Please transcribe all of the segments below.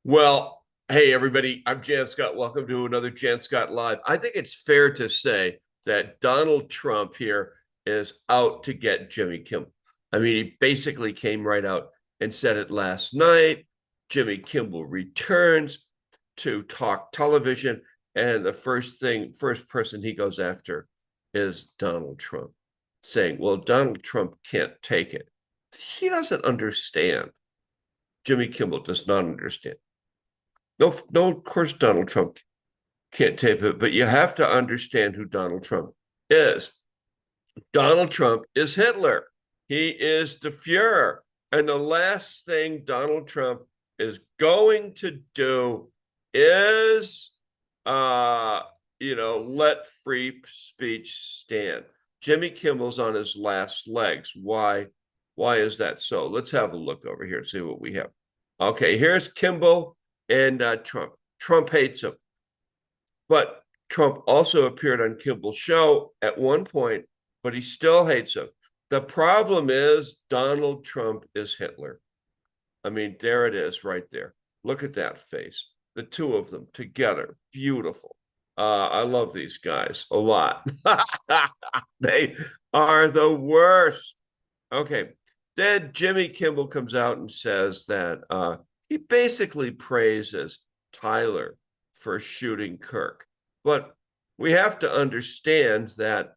Well, hey, everybody, I'm Jan Scott. Welcome to another Jan Scott Live. I think it's fair to say that Donald Trump here is out to get Jimmy Kimmel. I mean, he basically came right out and said it last night. Jimmy Kimmel returns to talk television, and the first person he goes after is Donald Trump, saying, well, Donald Trump can't take it. He doesn't understand. Jimmy Kimmel does not understand. No, no, of course Donald Trump can't tape it, but you have to understand who Donald Trump is. Donald Trump is Hitler. He is the Fuhrer. And the last thing Donald Trump is going to do is let free speech stand. Jimmy Kimmel's on his last legs. Why is that so? Let's have a look over here and see what we have. Okay, here's Kimmel and Trump. Trump hates him. But Trump also appeared on Kimmel's show at one point, but he still hates him. The problem is Donald Trump is Hitler. I mean, there it is right there. Look at that face. The two of them together. Beautiful. I love these guys a lot. They are the worst. Okay. Then Jimmy Kimmel comes out and says that he basically praises Tyler for shooting Kirk. But we have to understand that,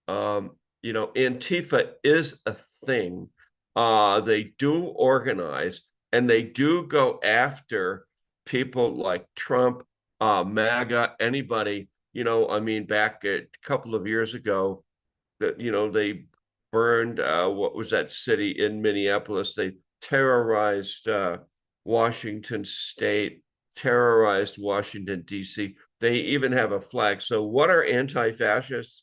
Antifa is a thing. They do organize and they do go after people like Trump, MAGA, anybody. Back a couple of years ago, that they burned what was that city in Minneapolis? They terrorized Washington State, terrorized Washington, D.C. They even have a flag. So, what are anti-fascists?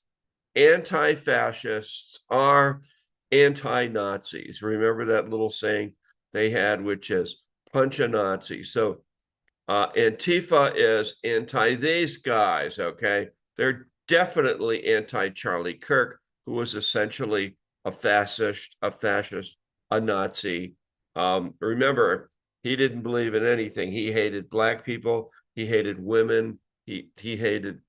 Anti-fascists are anti-Nazis. Remember that little saying they had, which is punch a Nazi. So, Antifa is anti these guys, okay? They're definitely anti-Charlie Kirk, who was essentially a fascist, a Nazi. Remember, he didn't believe in anything. He hated black people. He hated women. He hated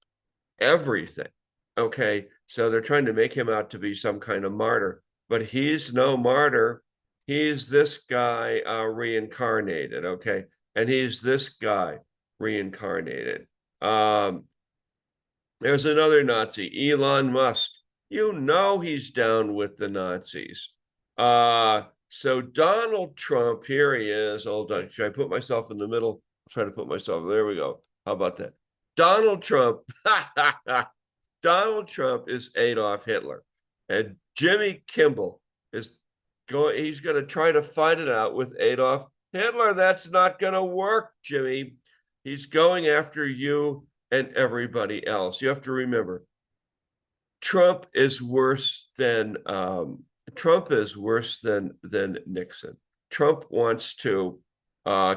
everything. Okay, so they're trying to make him out to be some kind of martyr, but he's no martyr. He's this guy reincarnated. Okay, and he's this guy reincarnated. There's another Nazi, Elon Musk. He's down with the Nazis. So Donald Trump, here he is. Hold on. Should I put myself in the middle? I'll try to put myself. There we go. How about that? Donald Trump. Donald Trump is Adolf Hitler. And Jimmy Kimmel he's going to try to fight it out with Adolf Hitler. That's not going to work, Jimmy. He's going after you and everybody else. You have to remember, Trump is worse than Nixon. Trump wants to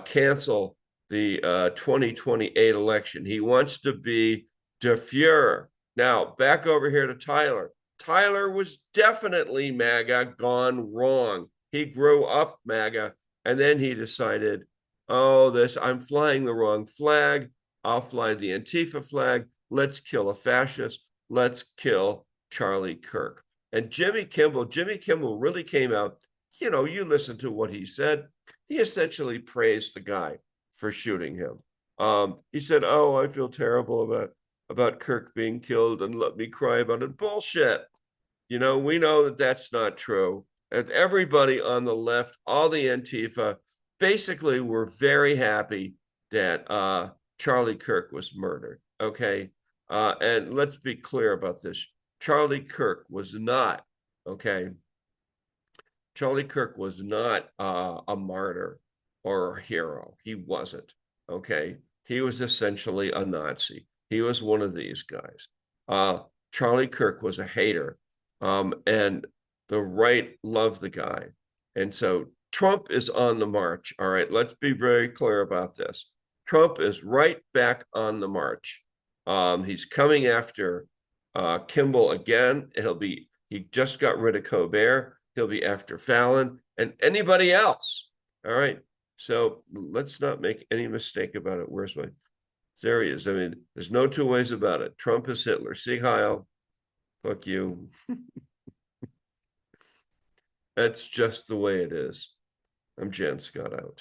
cancel the 2028 election. He wants to be der Fuhrer. Now, back over here to Tyler. Tyler was definitely MAGA gone wrong. He grew up MAGA, and then he decided, I'm flying the wrong flag. I'll fly the Antifa flag. Let's kill a fascist. Let's kill Charlie Kirk. And Jimmy Kimmel really came out. You listen to what he said. He essentially praised the guy for shooting him. He said, "Oh, I feel terrible about Kirk being killed, and let me cry about it." Bullshit. We know that that's not true. And everybody on the left, all the Antifa, basically were very happy that Charlie Kirk was murdered. Okay. And let's be clear about this. Charlie Kirk was not, okay? Charlie Kirk was not a martyr or a hero. He wasn't, okay? He was essentially a Nazi. He was one of these guys. Charlie Kirk was a hater, and the right loved the guy. And so Trump is on the march. All right, let's be very clear about this. Trump is right back on the march. He's coming after Kimmel again. He just got rid of Colbert. He'll be after Fallon and anybody else. All right. So let's not make any mistake about it. Where's my, there he is. I mean, there's no two ways about it. Trump is Hitler. Sieg Heil. Fuck you. That's just the way it is. I'm Jan Scott out.